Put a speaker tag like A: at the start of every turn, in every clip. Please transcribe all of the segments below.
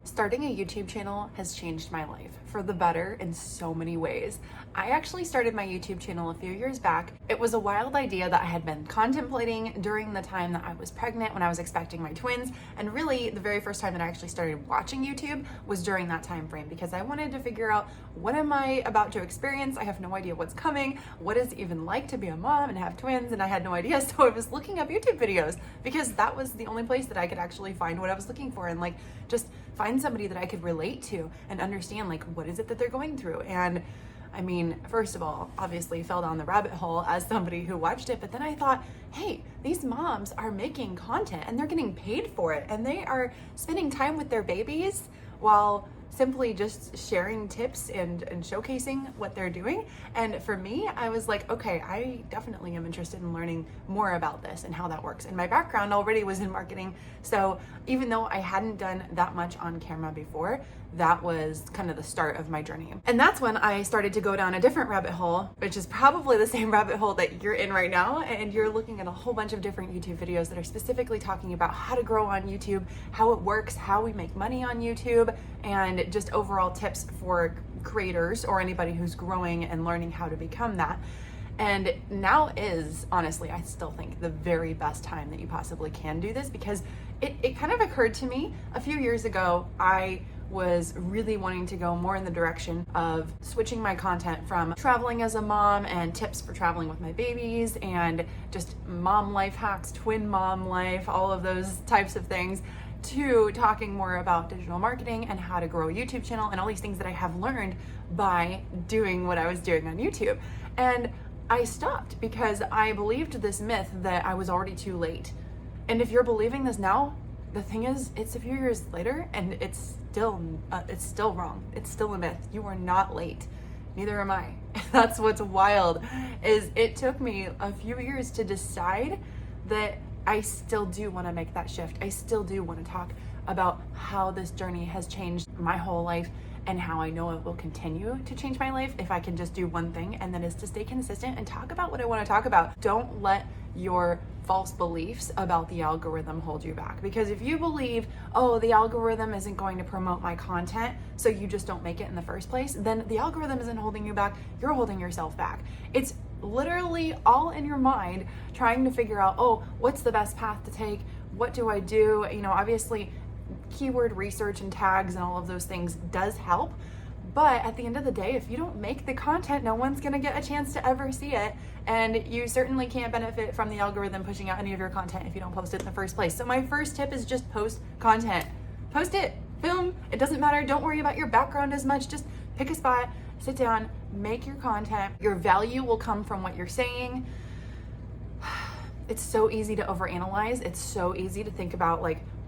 A: Starting a YouTube channel has changed my life for the better in so many ways. I actually started my YouTube channel a few years back. It was a wild idea that I had been contemplating during the time that I was pregnant when I was expecting my twins. And really the very first time that I actually started watching YouTube was during that time frame because I wanted to figure out, what am I about to experience? I have no idea what's coming. What is it even like to be a mom and have twins? And I had no idea. So I was looking up YouTube videos because that was the only place that I could actually find what I was looking for and just find somebody that I could relate to and understand what is it that they're going through. And I mean, first of all, obviously fell down the rabbit hole as somebody who watched it, but then I thought, hey, these moms are making content and they're getting paid for it and they are spending time with their babies while simply just sharing tips and showcasing what they're doing. And for me, I was like, okay, I definitely am interested in learning more about this and how that works. And my background already was in marketing. So even though I hadn't done that much on camera before, that was kind of the start of my journey. And that's when I started to go down a different rabbit hole, which is probably the same rabbit hole that you're in right now. And you're looking at a whole bunch of different YouTube videos that are specifically talking about how to grow on YouTube, how it works, how we make money on YouTube, and just overall tips for creators or anybody who's growing and learning how to become that. And now is, honestly, I still think the very best time that you possibly can do this, because it kind of occurred to me a few years ago. I was really wanting to go more in the direction of switching my content from traveling as a mom and tips for traveling with my babies and just mom life hacks, twin mom life, all of those types of things, to talking more about digital marketing and how to grow a YouTube channel and all these things that I have learned by doing what I was doing on YouTube. And I stopped because I believed this myth that I was already too late. And if you're believing this now, the thing is, it's a few years later and it's still wrong. It's still a myth. You are not late. Neither am I. That's what's wild, is it took me a few years to decide that I still do want to make that shift. I still do want to talk about how this journey has changed my whole life and how I know it will continue to change my life if I can just do one thing, and that is to stay consistent and talk about what I want to talk about. Don't let your false beliefs about the algorithm hold you back. Because if you believe, oh, the algorithm isn't going to promote my content, so you just don't make it in the first place, then the algorithm isn't holding you back, you're holding yourself back. It's literally all in your mind trying to figure out, oh, what's the best path to take? What do I do? Obviously keyword research and tags and all of those things does help. But at the end of the day, if you don't make the content, no one's going to get a chance to ever see it. And you certainly can't benefit from the algorithm pushing out any of your content if you don't post it in the first place. So my first tip is just post content. Post it, film, it doesn't matter. Don't worry about your background as much. Just pick a spot, sit down, make your content. Your value will come from what you're saying. It's so easy to overanalyze. It's so easy to think about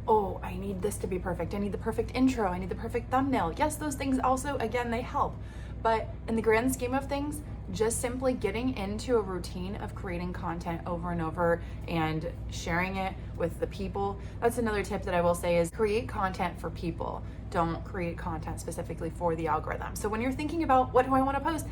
A: oh, I need this to be perfect. I need the perfect intro. I need the perfect thumbnail. Yes, those things also, again, they help. But in the grand scheme of things, just simply getting into a routine of creating content over and over and sharing it with the people. That's another tip that I will say, is create content for people. Don't create content specifically for the algorithm. So when you're thinking about, what do I want to post?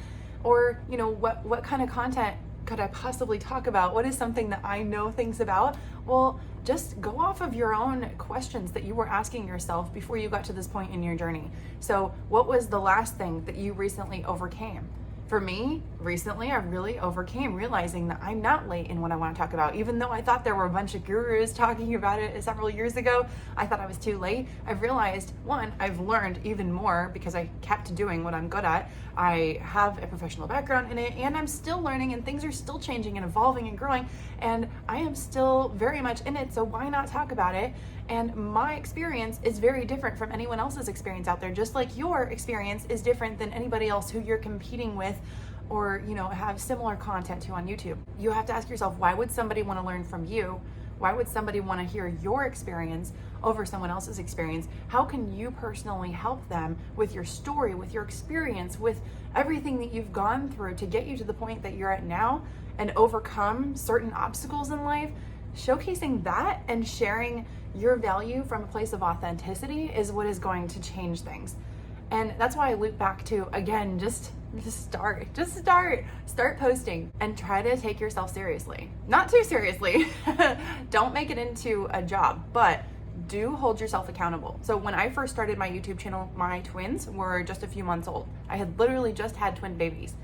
A: Or, what kind of content could I possibly talk about? What is something that I know things about? Well, just go off of your own questions that you were asking yourself before you got to this point in your journey. So what was the last thing that you recently overcame? For me, recently, I really overcame realizing that I'm not late in what I want to talk about. Even though I thought there were a bunch of gurus talking about it several years ago, I thought I was too late. I've realized, one, I've learned even more because I kept doing what I'm good at. I have a professional background in it, and I'm still learning, and things are still changing and evolving and growing, and I am still very much in it, so why not talk about it? And my experience is very different from anyone else's experience out there, just like your experience is different than anybody else who you're competing with or, have similar content to on YouTube. You have to ask yourself, why would somebody want to learn from you? Why would somebody want to hear your experience over someone else's experience? How can you personally help them with your story, with your experience, with everything that you've gone through to get you to the point that you're at now and overcome certain obstacles in life? Showcasing that and sharing your value from a place of authenticity is what is going to change things. And that's why I loop back to, again, just start posting and try to take yourself seriously. Not too seriously. Don't make it into a job, but do hold yourself accountable. So when I first started my YouTube channel, my twins were just a few months old. I had literally just had twin babies.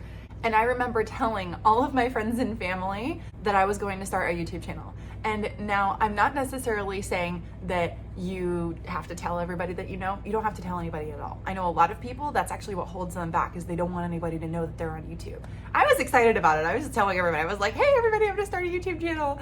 A: And I remember telling all of my friends and family that I was going to start a YouTube channel. And now I'm not necessarily saying that you have to tell everybody that you know. You don't have to tell anybody at all. I know a lot of people, that's actually what holds them back, is they don't want anybody to know that they're on YouTube. I was excited about it. I was just telling everybody. I was like, hey, everybody, I'm going to start a YouTube channel.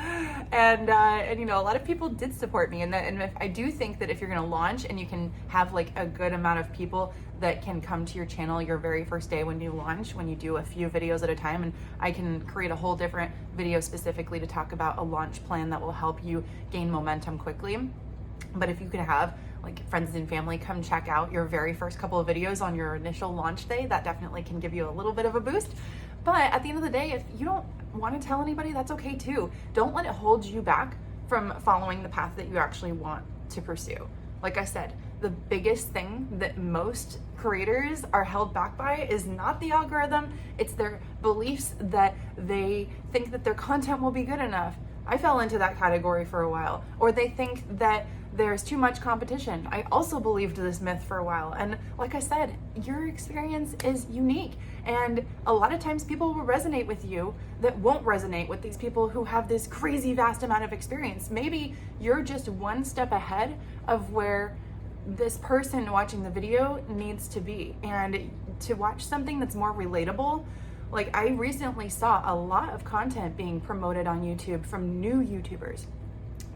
A: And you know, a lot of people did support me. And if I do think that if you're going to launch and you can have like a good amount of people that can come to your channel your very first day when you launch, when you do a few videos at a time, and I can create a whole different video specifically to talk about a launch plan that will help you gain momentum quickly. But if you can have like friends and family come check out your very first couple of videos on your initial launch day, that definitely can give you a little bit of a boost. But at the end of the day, if you don't want to tell anybody, that's okay too. Don't let it hold you back from following the path that you actually want to pursue. Like I said, the biggest thing that most creators are held back by is not the algorithm, it's their beliefs that they think that their content will be good enough. I fell into that category for a while. Or they think that there's too much competition. I also believed this myth for a while. And like I said, your experience is unique. And a lot of times people will resonate with you that won't resonate with these people who have this crazy vast amount of experience. Maybe you're just one step ahead of where this person watching the video needs to be. And to watch something that's more relatable, like I recently saw a lot of content being promoted on YouTube from new YouTubers,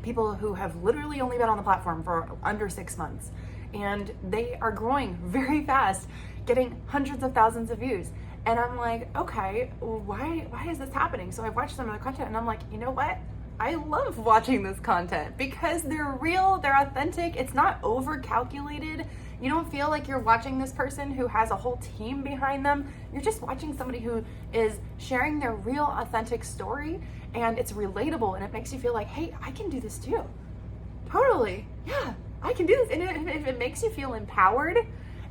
A: people who have literally only been on the platform for under 6 months, and they are growing very fast, getting hundreds of thousands of views. And I'm like, okay, why is this happening? So I've watched some of the content and I'm like, you know what? I love watching this content because they're real, they're authentic, it's not over calculated. You don't feel like you're watching this person who has a whole team behind them. You're just watching somebody who is sharing their real authentic story, and it's relatable, and it makes you feel like, hey, I can do this too. Totally, yeah, I can do this. And if it makes you feel empowered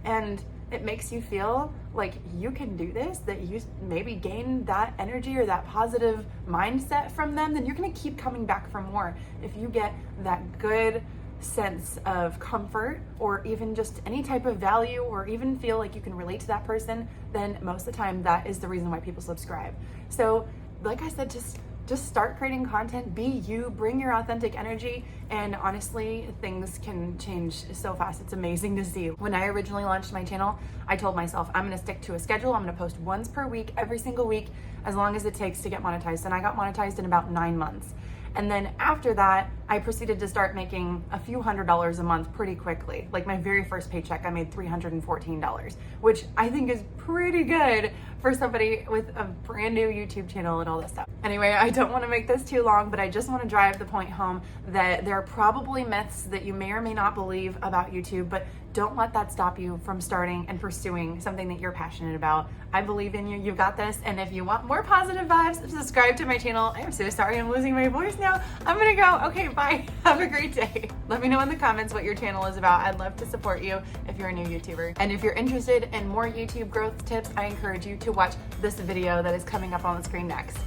A: and it makes you feel like you can do this, that you maybe gain that energy or that positive mindset from them, then you're gonna keep coming back for more. If you get that good sense of comfort or even just any type of value or even feel like you can relate to that person, then most of the time that is the reason why people subscribe. So like I said, just start creating content, be you, bring your authentic energy, and honestly, things can change so fast. It's amazing to see. When I originally launched my channel, I told myself, I'm gonna stick to a schedule. I'm gonna post once per week, every single week, as long as it takes to get monetized. And I got monetized in about 9 months. And then after that, I proceeded to start making a few $100s a month pretty quickly. Like my very first paycheck, I made $314, which I think is pretty good for somebody with a brand new YouTube channel and all this stuff. Anyway, I don't want to make this too long, but I just want to drive the point home that there are probably myths that you may or may not believe about YouTube, but don't let that stop you from starting and pursuing something that you're passionate about. I believe in you. You've got this. And if you want more positive vibes, subscribe to my channel. I am so sorry I'm losing my voice now. I'm gonna go. Okay, bye. Have a great day. Let me know in the comments what your channel is about. I'd love to support you if you're a new YouTuber. And if you're interested in more YouTube growth tips, I encourage you to watch this video that is coming up on the screen next.